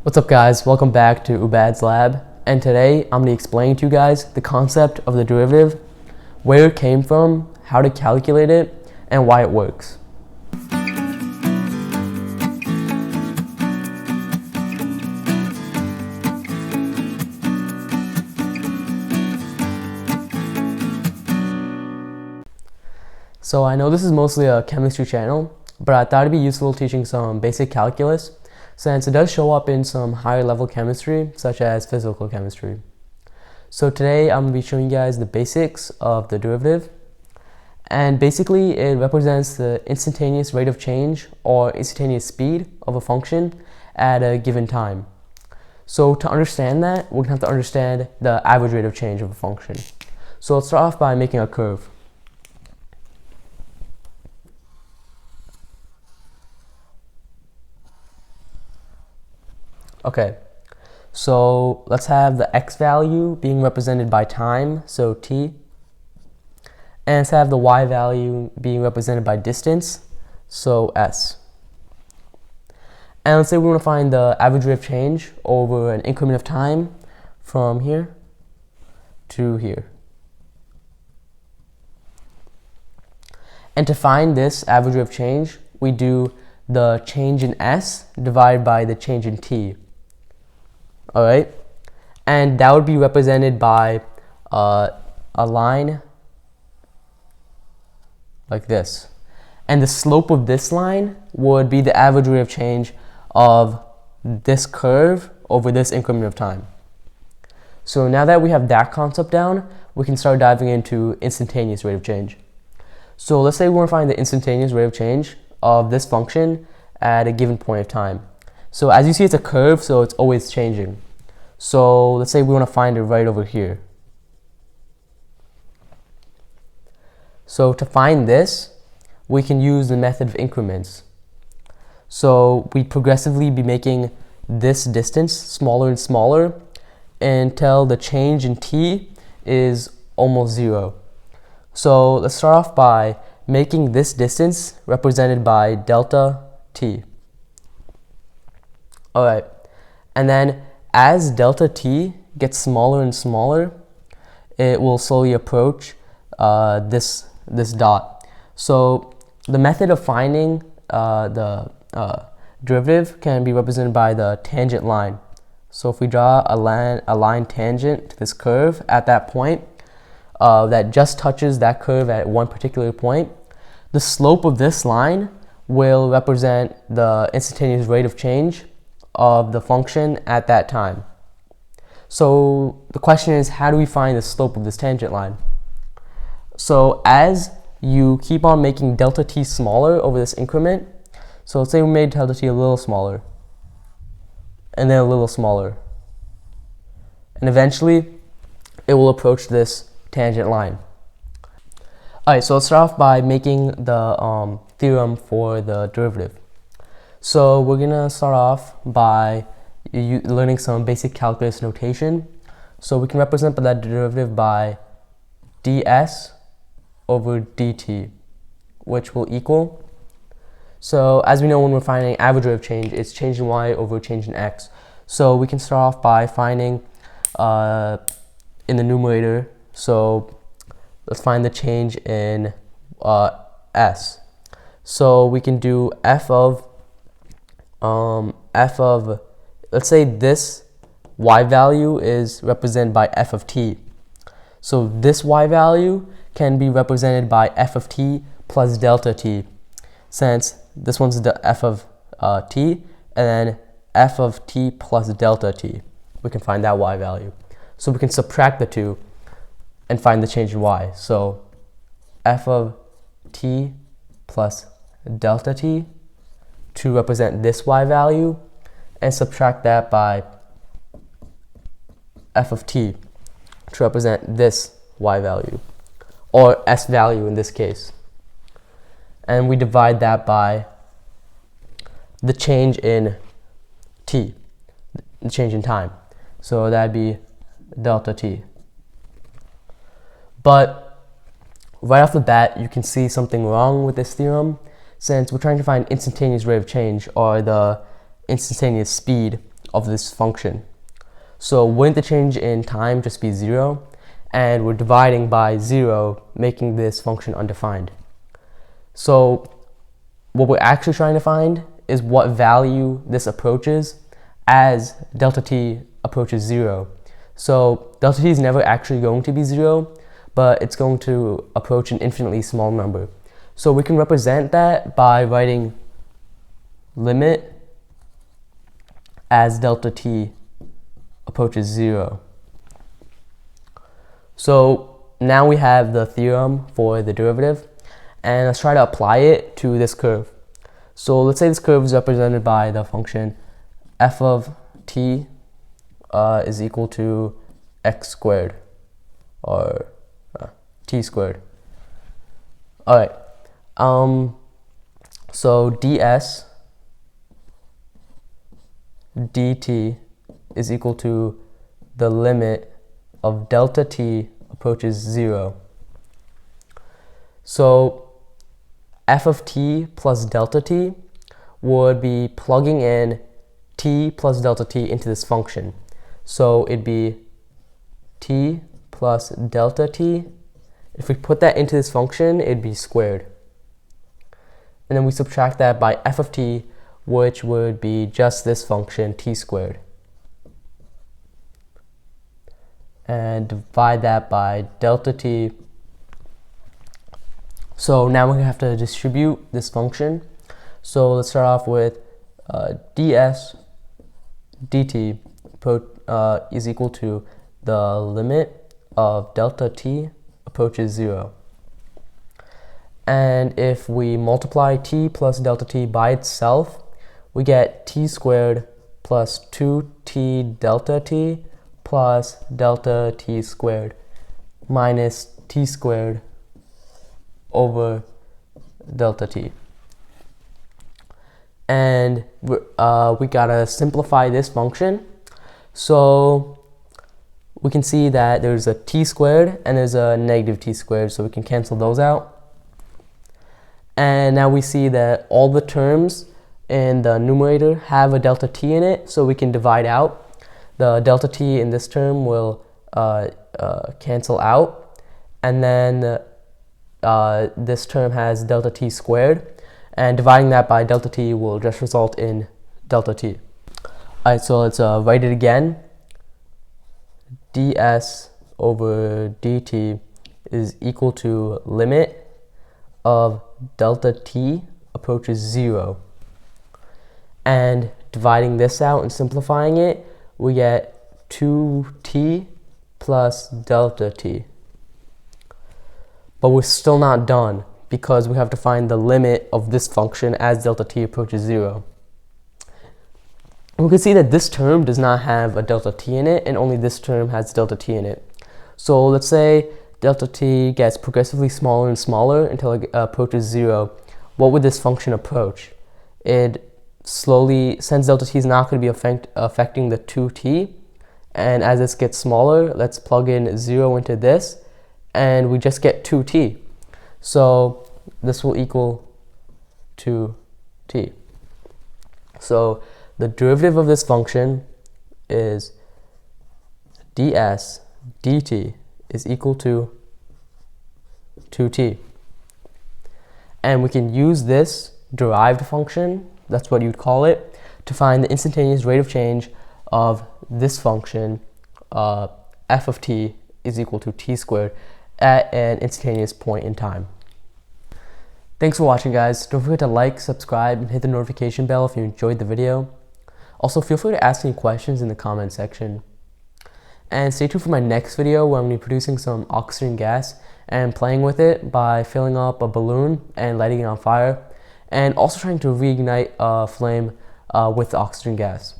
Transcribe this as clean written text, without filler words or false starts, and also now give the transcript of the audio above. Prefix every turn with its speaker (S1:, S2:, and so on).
S1: What's up guys, welcome back to Ubad's Lab, and today I'm going to explain to you guys the concept of the derivative, where it came from, how to calculate it, and why it works. So I know this is mostly a chemistry channel, but I thought it'd be useful teaching some basic calculus, since it does show up in some higher level chemistry, such as physical chemistry. So today I'm going to be showing you guys the basics of the derivative, and basically it represents the instantaneous rate of change or instantaneous speed of a function at a given time. So to understand that, we're going to have to understand the average rate of change of a function. So let's start off by making a curve. Okay, so let's have the x value being represented by time, so t, and let's have the y value being represented by distance, so s. And let's say we want to find the average rate of change over an increment of time from here to here. And to find this average rate of change, we do the change in s divided by the change in t. Alright, and that would be represented by a line like this. And the slope of this line would be the average rate of change of this curve over this increment of time. So now that we have that concept down, we can start diving into instantaneous rate of change. So let's say we want to find the instantaneous rate of change of this function at a given point of time. So as you see, it's a curve, so it's always changing. So let's say we want to find it right over here. So to find this, we can use the method of increments. So we progressively be making this distance smaller and smaller until the change in t is almost zero. So let's start off by making this distance represented by delta t. Alright, and then as delta t gets smaller and smaller, it will slowly approach this dot. So the method of finding the derivative can be represented by the tangent line. So if we draw a line tangent to this curve at that point, that just touches that curve at one particular point, the slope of this line will represent the instantaneous rate of change of the function at that time. So the question is, how do we find the slope of this tangent line? So as you keep on making delta t smaller over this increment, so let's say we made delta t a little smaller, and then a little smaller, and eventually it will approach this tangent line. Alright, so let's start off by making the theorem for the derivative. So we're going to start off by learning some basic calculus notation. So we can represent that derivative by ds over dt, which will equal. So as we know, when we're finding average rate of change, it's change in y over change in x. So we can start off by finding in the numerator. So let's find the change in s. So we can do f of, let's say this y value is represented by f of t. So this y value can be represented by f of t plus delta t, since this one's the f of t, and then f of t plus delta t. We can find that y value. So we can subtract the two and find the change in y. So f of t plus delta t to represent this y value, and subtract that by f of t to represent this y value, or s value in this case. And we divide that by the change in t, the change in time. So that'd be delta t. But right off the bat, you can see something wrong with this theorem, since we're trying to find instantaneous rate of change, or the instantaneous speed of this function. So wouldn't the change in time just be 0? And we're dividing by 0, making this function undefined. So what we're actually trying to find is what value this approaches as delta t approaches 0. So delta t is never actually going to be 0, but it's going to approach an infinitely small number. So we can represent that by writing limit as delta t approaches 0. So now we have the theorem for the derivative, and let's try to apply it to this curve. So let's say this curve is represented by the function f of t is equal to x squared, or t squared. Alright, so ds dt is equal to the limit of delta t approaches 0. So f of t plus delta t would be plugging in t plus delta t into this function. So it'd be t plus delta t. If we put that into this function, it'd be squared. And then we subtract that by f of t, which would be just this function, t squared. And divide that by delta t. So now we're going to have to distribute this function. So let's start off with ds dt is equal to the limit of delta t approaches 0. And if we multiply t plus delta t by itself, we get t squared plus 2t delta t plus delta t squared minus t squared over delta t. And we gotta simplify this function. So we can see that there's a t squared and there's a negative t squared, so we can cancel those out. And now we see that all the terms in the numerator have a delta t in it, so we can divide out. The delta t in this term will cancel out, and then this term has delta t squared, and dividing that by delta t will just result in delta t. Alright, so let's write it again. ds over dt is equal to limit of delta t approaches 0. And dividing this out and simplifying it, we get 2t plus delta t. But we're still not done, because we have to find the limit of this function as delta t approaches 0. We can see that this term does not have a delta t in it, and only this term has delta t in it. So let's say delta t gets progressively smaller and smaller until it approaches 0. What would this function approach? It slowly, since delta t is not going to be affecting the 2t, and as this gets smaller, let's plug in 0 into this, and we just get 2t. So this will equal 2t. So the derivative of this function is ds dt is equal to 2t. And we can use this derived function, that's what you'd call it, to find the instantaneous rate of change of this function, f of t is equal to t squared, at an instantaneous point in time. Thanks for watching, guys. Don't forget to like, subscribe, and hit the notification bell if you enjoyed the video. Also, feel free to ask any questions in the comment section. And stay tuned for my next video, where I'm going to be producing some oxygen gas and playing with it by filling up a balloon and lighting it on fire, and also trying to reignite a flame with the oxygen gas.